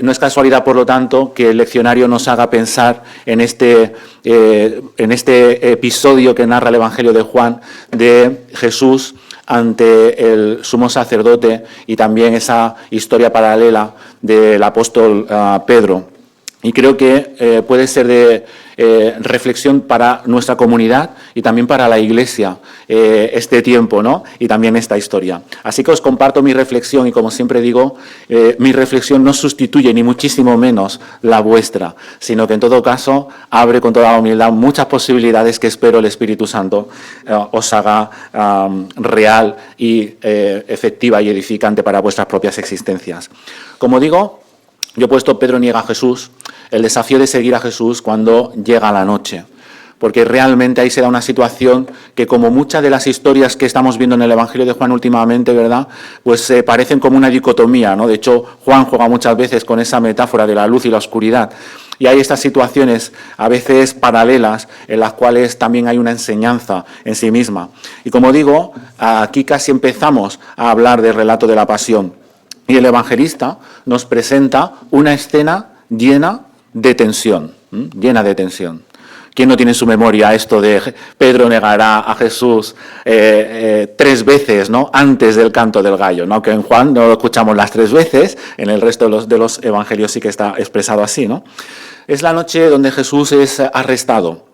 No es casualidad, por lo tanto, que el leccionario nos haga pensar en este episodio que narra el Evangelio de Juan de Jesús ante el sumo sacerdote y también esa historia paralela del apóstol Pedro. Y creo que puede ser de reflexión para nuestra comunidad y también para la Iglesia este tiempo, ¿no? Y también esta historia. Así que os comparto mi reflexión y, como siempre digo, mi reflexión no sustituye ni muchísimo menos la vuestra, sino que en todo caso abre con toda la humildad muchas posibilidades que espero el Espíritu Santo os haga real y efectiva y edificante para vuestras propias existencias. Como digo, yo he puesto Pedro niega a Jesús, el desafío de seguir a Jesús cuando llega la noche, porque realmente ahí se da una situación que, como muchas de las historias que estamos viendo en el Evangelio de Juan últimamente, ¿verdad?, pues parecen como una dicotomía, ¿no? De hecho, Juan juega muchas veces con esa metáfora de la luz y la oscuridad, y hay estas situaciones a veces paralelas en las cuales también hay una enseñanza en sí misma. Y como digo, aquí casi empezamos a hablar del relato de la pasión. Y el evangelista nos presenta una escena llena de tensión, llena de tensión. ¿Quién no tiene en su memoria esto de Pedro negará a Jesús 3 veces, ¿no?, antes del canto del gallo? ¿No? Que en Juan no lo escuchamos las 3 veces, en el resto de los evangelios sí que está expresado así, ¿no? Es la noche donde Jesús es arrestado.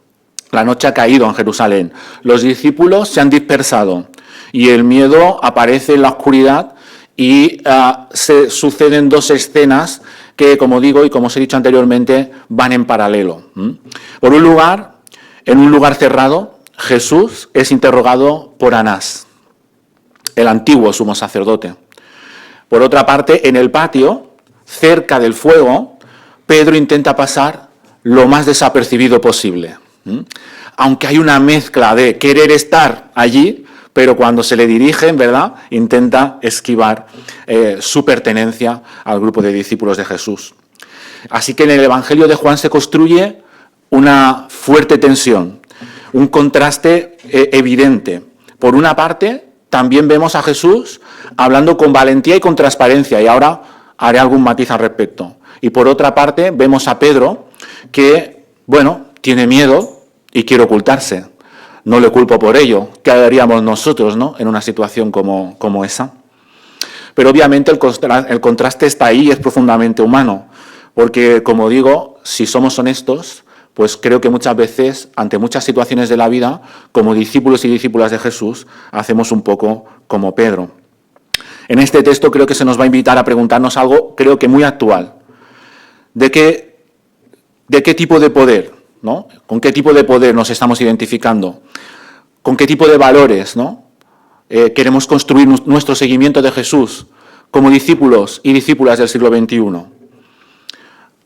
La noche ha caído en Jerusalén. Los discípulos se han dispersado y el miedo aparece en la oscuridad. Y se suceden 2 escenas que, como digo y como os he dicho anteriormente, van en paralelo. Por un lugar, en un lugar cerrado, Jesús es interrogado por Anás, el antiguo sumo sacerdote. Por otra parte, en el patio, cerca del fuego, Pedro intenta pasar lo más desapercibido posible. Aunque hay una mezcla de querer estar allí, pero cuando se le dirigen, ¿verdad?, intenta esquivar su pertenencia al grupo de discípulos de Jesús. Así que en el Evangelio de Juan se construye una fuerte tensión, un contraste evidente. Por una parte, también vemos a Jesús hablando con valentía y con transparencia, y ahora haré algún matiz al respecto. Y por otra parte, vemos a Pedro que, bueno, tiene miedo y quiere ocultarse. No le culpo por ello. ¿Qué haríamos nosotros, ¿no?, en una situación como esa? Pero obviamente el contraste está ahí y es profundamente humano. Porque, como digo, si somos honestos, pues creo que muchas veces, ante muchas situaciones de la vida, como discípulos y discípulas de Jesús, hacemos un poco como Pedro. En este texto creo que se nos va a invitar a preguntarnos algo, creo que muy actual. ¿De qué tipo de poder, ¿no? ¿Con qué tipo de poder nos estamos identificando? ¿Con qué tipo de valores, ¿no?, queremos construir nuestro seguimiento de Jesús como discípulos y discípulas del siglo XXI?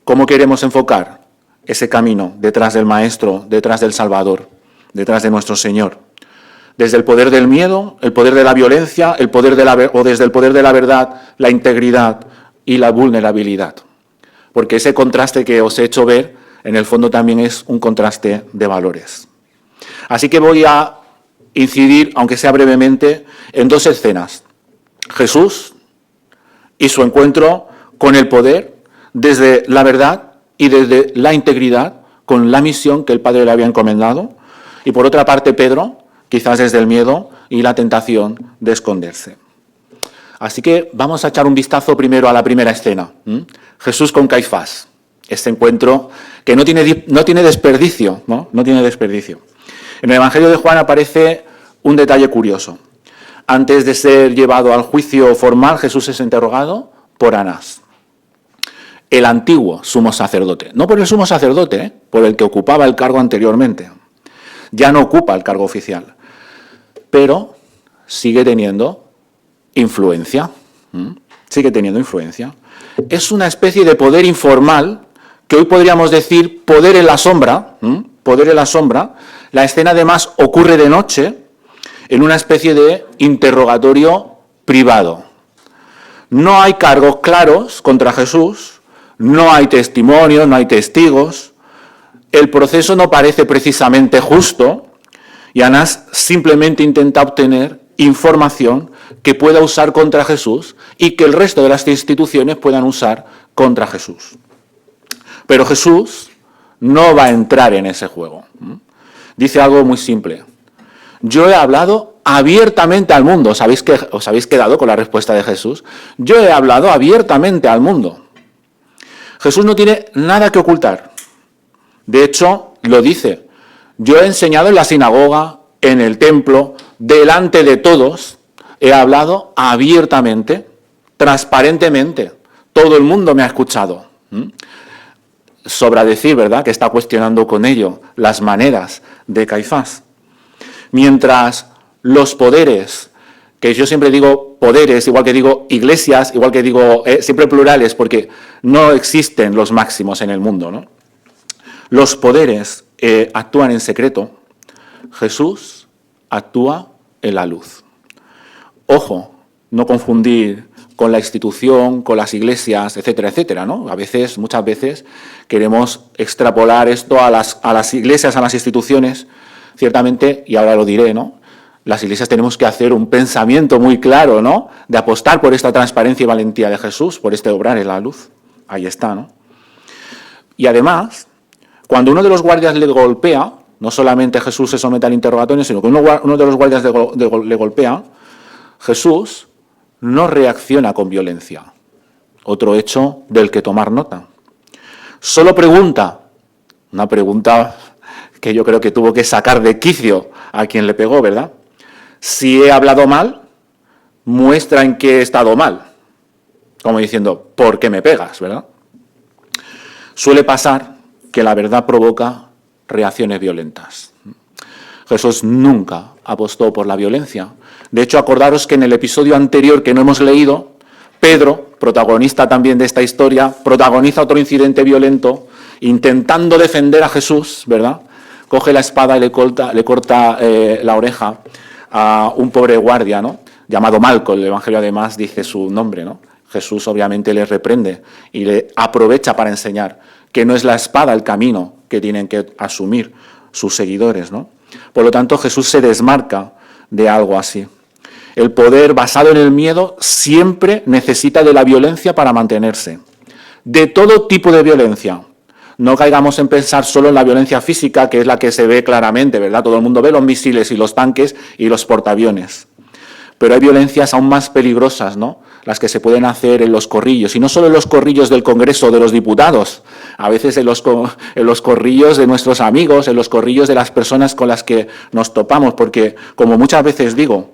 ¿Cómo queremos enfocar ese camino detrás del Maestro, detrás del Salvador, detrás de nuestro Señor? ¿Desde el poder del miedo, el poder de la violencia, o desde el poder de la verdad, la integridad y la vulnerabilidad? Porque ese contraste que os he hecho ver, en el fondo también es un contraste de valores. Así que voy a incidir, aunque sea brevemente, en 2 escenas. Jesús y su encuentro con el poder desde la verdad y desde la integridad, con la misión que el Padre le había encomendado. Y por otra parte, Pedro, quizás desde el miedo y la tentación de esconderse. Así que vamos a echar un vistazo primero a la primera escena. Jesús con Caifás. Este encuentro que no tiene desperdicio, ¿no? No tiene desperdicio. En el Evangelio de Juan aparece un detalle curioso. Antes de ser llevado al juicio formal, Jesús es interrogado por Anás, el antiguo sumo sacerdote. No por el sumo sacerdote, por el que ocupaba el cargo anteriormente. Ya no ocupa el cargo oficial, pero sigue teniendo influencia. Sigue teniendo influencia. Es una especie de poder informal, que hoy podríamos decir poder en la sombra. Poder en la sombra. La escena además ocurre de noche, en una especie de interrogatorio privado. No hay cargos claros contra Jesús, no hay testimonios, no hay testigos. El proceso no parece precisamente justo y Anás simplemente intenta obtener información que pueda usar contra Jesús y que el resto de las instituciones puedan usar contra Jesús. Pero Jesús no va a entrar en ese juego. Dice algo muy simple. Yo he hablado abiertamente al mundo. ¿Os habéis quedado con la respuesta de Jesús? Yo he hablado abiertamente al mundo. Jesús no tiene nada que ocultar. De hecho, lo dice. Yo he enseñado en la sinagoga, en el templo, delante de todos. He hablado abiertamente, transparentemente. Todo el mundo me ha escuchado. Sobra decir, ¿verdad?, que está cuestionando con ello las maneras de Caifás. Mientras los poderes, que yo siempre digo poderes, igual que digo iglesias, igual que digo siempre plurales, porque no existen los máximos en el mundo, ¿no? Los poderes actúan en secreto, Jesús actúa en la luz. Ojo, no confundir con la institución, con las iglesias, etcétera, etcétera, ¿no? Muchas veces queremos extrapolar esto a las iglesias, a las instituciones. Ciertamente, y ahora lo diré, ¿no? Las iglesias tenemos que hacer un pensamiento muy claro, ¿no?, de apostar por esta transparencia y valentía de Jesús, por este obrar en la luz. Ahí está, ¿no? Y además, cuando uno de los guardias le golpea, no solamente Jesús se somete al interrogatorio, sino que uno de los guardias le golpea, Jesús no reacciona con violencia. Otro hecho del que tomar nota. Solo pregunta, una pregunta que yo creo que tuvo que sacar de quicio a quien le pegó, ¿verdad? Si he hablado mal, muestra en qué he estado mal. Como diciendo, ¿por qué me pegas?, ¿verdad? Suele pasar que la verdad provoca reacciones violentas. Jesús nunca apostó por la violencia. De hecho, acordaros que en el episodio anterior que no hemos leído, Pedro, protagonista también de esta historia, protagoniza otro incidente violento, intentando defender a Jesús, ¿verdad? Coge la espada y le corta la oreja a un pobre guardia, ¿no?, llamado Malco. El Evangelio además dice su nombre, ¿no? Jesús obviamente le reprende y le aprovecha para enseñar que no es la espada el camino que tienen que asumir sus seguidores, ¿no? Por lo tanto, Jesús se desmarca de algo así. El poder basado en el miedo siempre necesita de la violencia para mantenerse. De todo tipo de violencia. No caigamos en pensar solo en la violencia física, que es la que se ve claramente, ¿verdad? Todo el mundo ve los misiles y los tanques y los portaaviones. Pero hay violencias aún más peligrosas, ¿no?, las que se pueden hacer en los corrillos. Y no solo en los corrillos del Congreso o de los diputados, a veces en los corrillos de nuestros amigos, en los corrillos de las personas con las que nos topamos, porque, como muchas veces digo,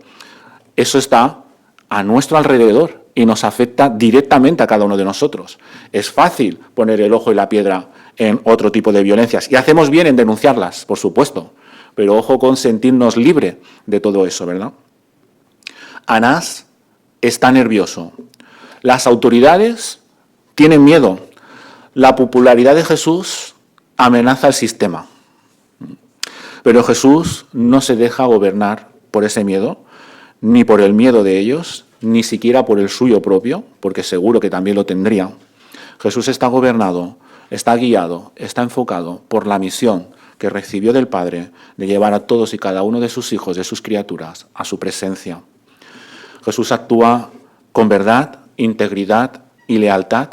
eso está a nuestro alrededor y nos afecta directamente a cada uno de nosotros. Es fácil poner el ojo y la piedra en otro tipo de violencias, y hacemos bien en denunciarlas, por supuesto, pero ojo con sentirnos libre de todo eso, ¿verdad? Anás está nervioso. Las autoridades tienen miedo. La popularidad de Jesús amenaza el sistema. Pero Jesús no se deja gobernar por ese miedo, ni por el miedo de ellos, ni siquiera por el suyo propio, porque seguro que también lo tendría. Jesús está gobernado, está guiado, está enfocado por la misión que recibió del Padre de llevar a todos y cada uno de sus hijos, de sus criaturas, a su presencia. Jesús actúa con verdad, integridad y lealtad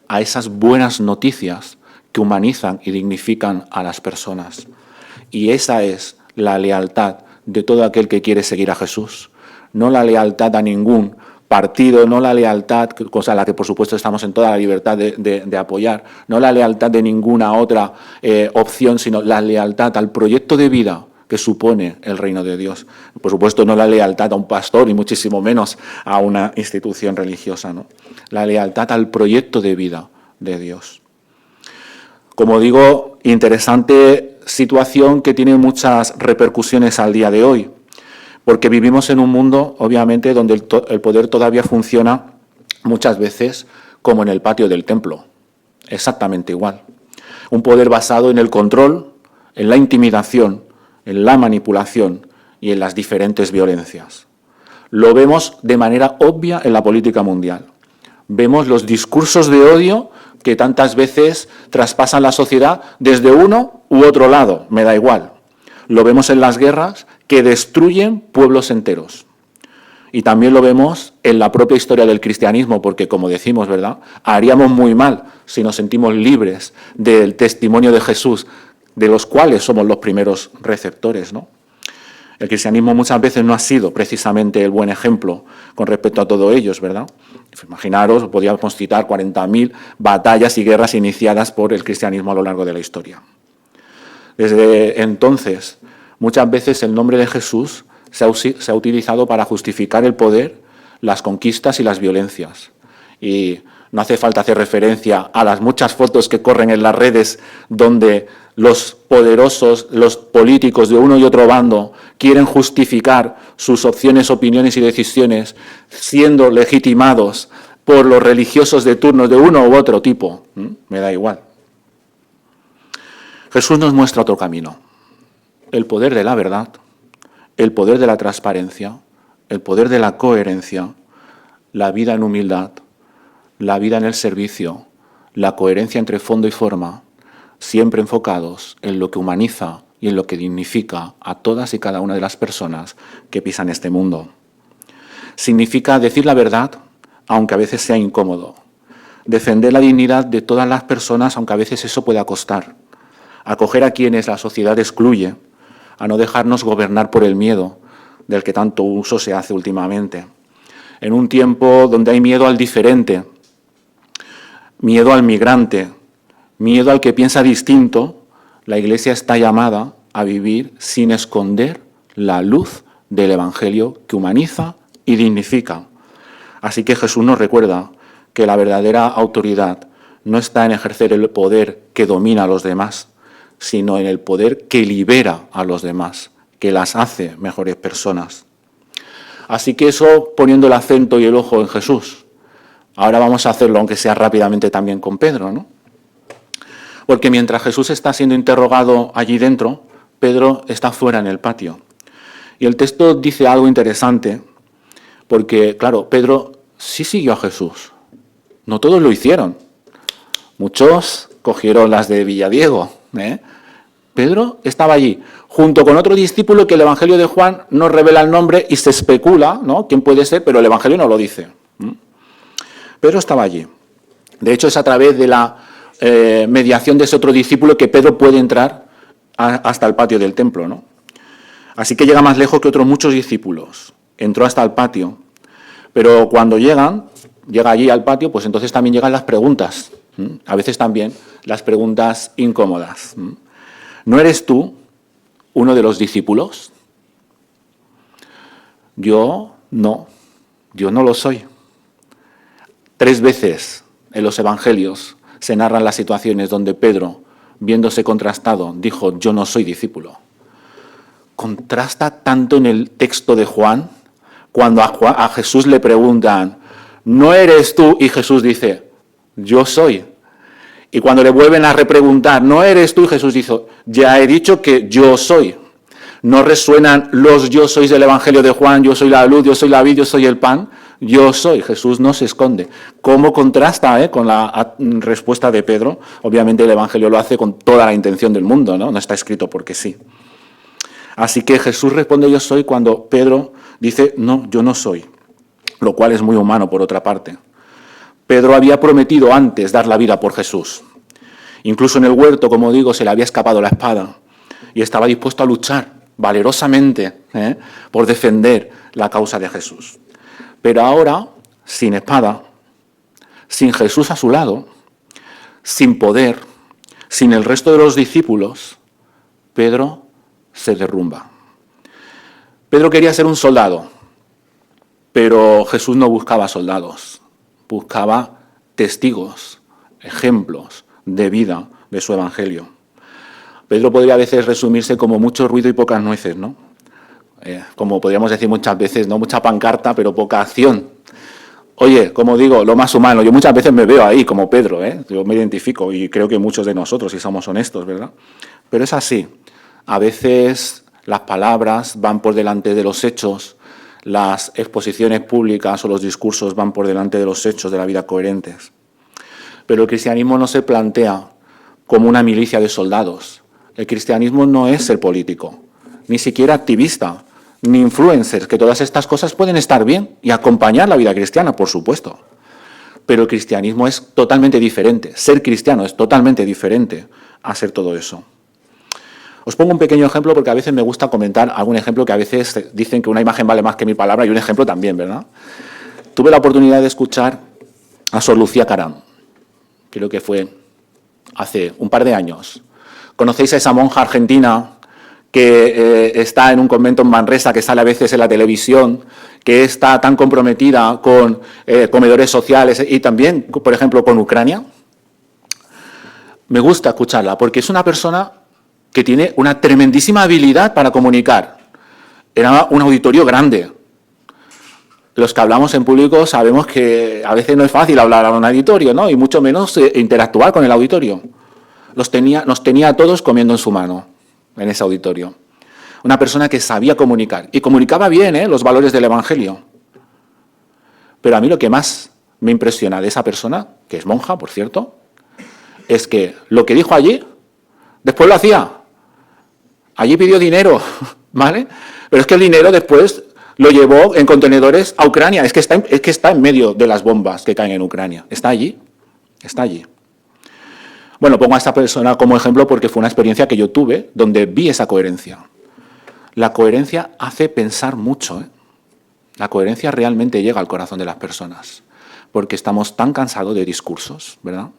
a esas buenas noticias que humanizan y dignifican a las personas. Y esa es la lealtad de todo aquel que quiere seguir a Jesús. No la lealtad a ningún partido, no la lealtad, cosa a la que por supuesto estamos en toda la libertad de apoyar, no la lealtad de ninguna otra opción, sino la lealtad al proyecto de vida que supone el reino de Dios. Por supuesto, no la lealtad a un pastor y muchísimo menos a una institución religiosa, ¿no? La lealtad al proyecto de vida de Dios. Como digo, interesante situación que tiene muchas repercusiones al día de hoy, porque vivimos en un mundo, obviamente, donde el poder todavía funciona muchas veces como en el patio del templo, exactamente igual. Un poder basado en el control, en la intimidación, en la manipulación y en las diferentes violencias. Lo vemos de manera obvia en la política mundial. Vemos los discursos de odio que tantas veces traspasan la sociedad desde uno u otro lado, me da igual. Lo vemos en las guerras que destruyen pueblos enteros. Y también lo vemos en la propia historia del cristianismo, porque, como decimos, ¿verdad?, haríamos muy mal si nos sentimos libres del testimonio de Jesús, de los cuales somos los primeros receptores, ¿no? El cristianismo muchas veces no ha sido precisamente el buen ejemplo con respecto a todo ello, ¿verdad? Imaginaros, podríamos citar 40.000 batallas y guerras iniciadas por el cristianismo a lo largo de la historia. Desde entonces, muchas veces el nombre de Jesús se ha utilizado para justificar el poder, las conquistas y las violencias. Y no hace falta hacer referencia a las muchas fotos que corren en las redes donde los poderosos, los políticos de uno y otro bando quieren justificar sus opciones, opiniones y decisiones siendo legitimados por los religiosos de turno de uno u otro tipo. Me da igual. Jesús nos muestra otro camino. El poder de la verdad, el poder de la transparencia, el poder de la coherencia, la vida en humildad, la vida en el servicio, la coherencia entre fondo y forma, siempre enfocados en lo que humaniza y en lo que dignifica a todas y cada una de las personas que pisan este mundo. Significa decir la verdad, aunque a veces sea incómodo. Defender la dignidad de todas las personas, aunque a veces eso pueda costar. Acoger a quienes la sociedad excluye, a no dejarnos gobernar por el miedo, del que tanto uso se hace últimamente. En un tiempo donde hay miedo al diferente, miedo al migrante, miedo al que piensa distinto, la Iglesia está llamada a vivir sin esconder la luz del Evangelio que humaniza y dignifica. Así que Jesús nos recuerda que la verdadera autoridad no está en ejercer el poder que domina a los demás, sino en el poder que libera a los demás, que las hace mejores personas. Así que eso poniendo el acento y el ojo en Jesús. Ahora vamos a hacerlo, aunque sea rápidamente, también con Pedro, ¿no? Porque mientras Jesús está siendo interrogado allí dentro, Pedro está fuera en el patio. Y el texto dice algo interesante, porque, claro, Pedro sí siguió a Jesús. No todos lo hicieron. Muchos cogieron las de Villadiego, ¿eh? Pedro estaba allí, junto con otro discípulo que el Evangelio de Juan no revela el nombre y se especula, ¿no?, quién puede ser, pero el Evangelio no lo dice. Pedro estaba allí. De hecho, es a través de la mediación de ese otro discípulo que Pedro puede entrar hasta el patio del templo, ¿no? Así que llega más lejos que otros muchos discípulos. Entró hasta el patio. Pero cuando llega allí al patio, pues entonces también llegan las preguntas. A veces también las preguntas incómodas. ¿No eres tú uno de los discípulos? Yo no lo soy. 3 veces en los evangelios se narran las situaciones donde Pedro, viéndose contrastado, dijo, yo no soy discípulo. Contrasta tanto en el texto de Juan, cuando a Jesús le preguntan, ¿no eres tú? Y Jesús dice, yo soy. Y cuando le vuelven a repreguntar, ¿no eres tú? Y Jesús dice, ya he dicho que yo soy. No resuenan los yo sois del Evangelio de Juan, yo soy la luz, yo soy la vid, yo soy el pan. Yo soy. Jesús no se esconde. ¿Cómo contrasta con la respuesta de Pedro? Obviamente el Evangelio lo hace con toda la intención del mundo, ¿no? No está escrito porque sí. Así que Jesús responde yo soy cuando Pedro dice no, yo no soy. Lo cual es muy humano por otra parte. Pedro había prometido antes dar la vida por Jesús. Incluso en el huerto, como digo, se le había escapado la espada y estaba dispuesto a luchar valerosamente por defender la causa de Jesús. Pero ahora, sin espada, sin Jesús a su lado, sin poder, sin el resto de los discípulos, Pedro se derrumba. Pedro quería ser un soldado, pero Jesús no buscaba soldados, buscaba testigos, ejemplos de vida de su evangelio. Pedro podría a veces resumirse como mucho ruido y pocas nueces, ¿no? Como podríamos decir muchas veces, no mucha pancarta, pero poca acción. Oye, como digo, lo más humano, yo muchas veces me veo ahí como Pedro, yo me identifico y creo que muchos de nosotros, si somos honestos, ¿verdad? Pero es así, a veces las palabras van por delante de los hechos, las exposiciones públicas o los discursos van por delante de los hechos de la vida coherentes. Pero el cristianismo no se plantea como una milicia de soldados. El cristianismo no es ser político, ni siquiera activista, ni influencers, que todas estas cosas pueden estar bien y acompañar la vida cristiana, por supuesto. Pero el cristianismo es totalmente diferente. Ser cristiano es totalmente diferente a ser todo eso. Os pongo un pequeño ejemplo porque a veces me gusta comentar algún ejemplo que a veces dicen que una imagen vale más que 1000 palabras y un ejemplo también, ¿verdad? Tuve la oportunidad de escuchar a Sor Lucía Caram, creo que fue hace un par de años. ¿Conocéis a esa monja argentina que está en un convento en Manresa, que sale a veces en la televisión, que está tan comprometida con comedores sociales y también, por ejemplo, con Ucrania? Me gusta escucharla porque es una persona que tiene una tremendísima habilidad para comunicar. Era un auditorio grande. Los que hablamos en público sabemos que a veces no es fácil hablar a un auditorio, ¿no? Y mucho menos interactuar con el auditorio. Nos tenía a todos comiendo en su mano en ese auditorio. Una persona que sabía comunicar. Y comunicaba bien, los valores del Evangelio. Pero a mí lo que más me impresiona de esa persona, que es monja, por cierto, es que lo que dijo allí, después lo hacía. Allí pidió dinero, ¿vale? Pero es que el dinero después lo llevó en contenedores a Ucrania. Es que está en medio de las bombas que caen en Ucrania. Está allí. Bueno, pongo a esta persona como ejemplo porque fue una experiencia que yo tuve donde vi esa coherencia. La coherencia hace pensar mucho, ¿eh? La coherencia realmente llega al corazón de las personas porque estamos tan cansados de discursos, ¿verdad?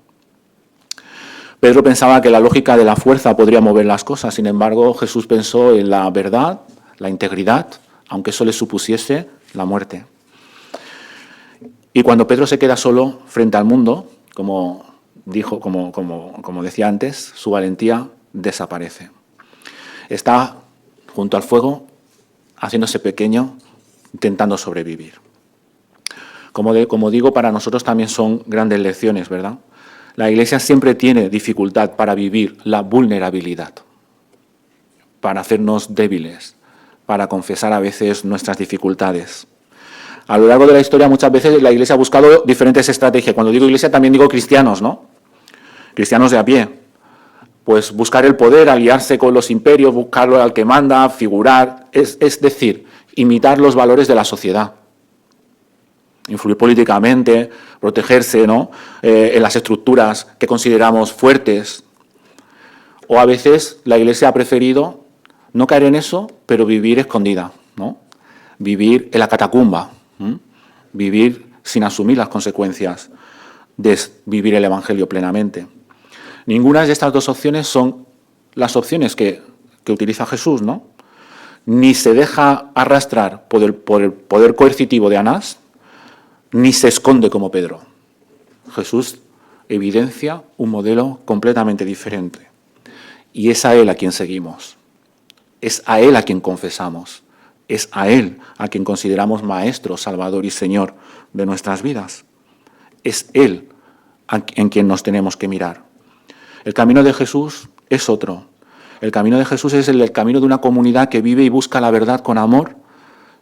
Pedro pensaba que la lógica de la fuerza podría mover las cosas, sin embargo, Jesús pensó en la verdad, la integridad, aunque eso le supusiese la muerte. Y cuando Pedro se queda solo frente al mundo, como decía antes, su valentía desaparece. Está junto al fuego, haciéndose pequeño, intentando sobrevivir. Como digo, para nosotros también son grandes lecciones, ¿verdad? La Iglesia siempre tiene dificultad para vivir la vulnerabilidad, para hacernos débiles, para confesar a veces nuestras dificultades. A lo largo de la historia muchas veces la Iglesia ha buscado diferentes estrategias. Cuando digo Iglesia también digo cristianos, ¿no? Cristianos de a pie. Pues buscar el poder, aliarse con los imperios, buscarlo al que manda, figurar, es decir, imitar los valores de la sociedad. Influir políticamente, protegerse, ¿no? En las estructuras que consideramos fuertes. O a veces la Iglesia ha preferido no caer en eso, pero vivir escondida, ¿no? Vivir en la catacumba, vivir sin asumir las consecuencias de vivir el Evangelio plenamente. Ninguna de estas dos opciones son las opciones que utiliza Jesús, ¿no? Ni se deja arrastrar por el poder coercitivo de Anás, ni se esconde como Pedro. Jesús evidencia un modelo completamente diferente. Y es a Él a quien seguimos. Es a Él a quien confesamos. Es a Él a quien consideramos Maestro, Salvador y Señor de nuestras vidas. Es Él en quien nos tenemos que mirar. El camino de Jesús es otro. El camino de Jesús es el camino de una comunidad que vive y busca la verdad con amor,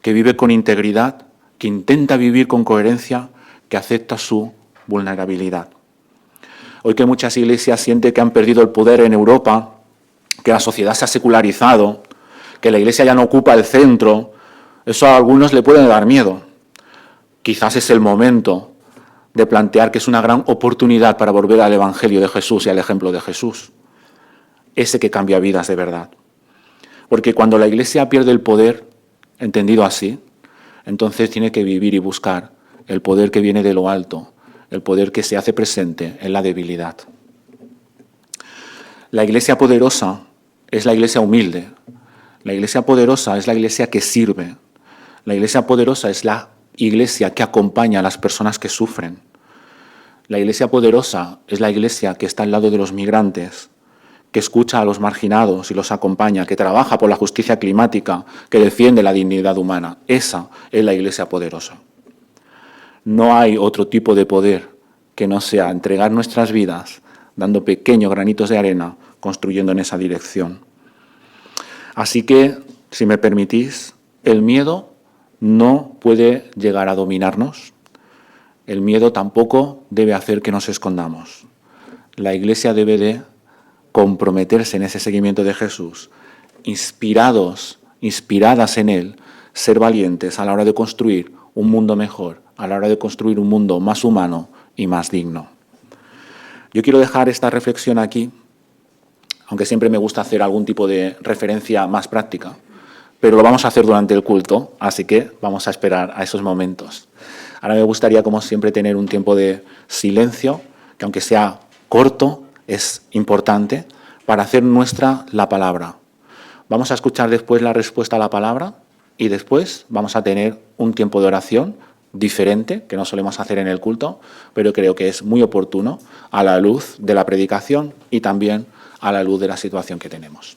que vive con integridad, que intenta vivir con coherencia, que acepta su vulnerabilidad. Hoy que muchas iglesias sienten que han perdido el poder en Europa, que la sociedad se ha secularizado, que la Iglesia ya no ocupa el centro, eso a algunos le puede dar miedo. Quizás es el momento de plantear que es una gran oportunidad para volver al Evangelio de Jesús y al ejemplo de Jesús, ese que cambia vidas de verdad. Porque cuando la Iglesia pierde el poder, entendido así, entonces tiene que vivir y buscar el poder que viene de lo alto, el poder que se hace presente en la debilidad. La Iglesia poderosa es la Iglesia humilde. La Iglesia poderosa es la Iglesia que sirve. La Iglesia poderosa es la Iglesia que acompaña a las personas que sufren. La Iglesia poderosa es la Iglesia que está al lado de los migrantes, que escucha a los marginados y los acompaña, que trabaja por la justicia climática, que defiende la dignidad humana. Esa es la Iglesia poderosa. No hay otro tipo de poder que no sea entregar nuestras vidas, dando pequeños granitos de arena, construyendo en esa dirección. Así que, si me permitís, el miedo no puede llegar a dominarnos. El miedo tampoco debe hacer que nos escondamos. La Iglesia debe de comprometerse en ese seguimiento de Jesús, inspirados inspiradas en Él, ser valientes a la hora de construir un mundo mejor, a la hora de construir un mundo más humano y más digno. Yo quiero dejar esta reflexión aquí, aunque siempre me gusta hacer algún tipo de referencia más práctica, pero lo vamos a hacer durante el culto, así que vamos a esperar a esos momentos. Ahora me gustaría, como siempre, tener un tiempo de silencio, que aunque sea corto, es importante, para hacer nuestra la palabra. Vamos a escuchar después la respuesta a la palabra y después vamos a tener un tiempo de oración diferente, que no solemos hacer en el culto, pero creo que es muy oportuno a la luz de la predicación y también a la luz de la situación que tenemos.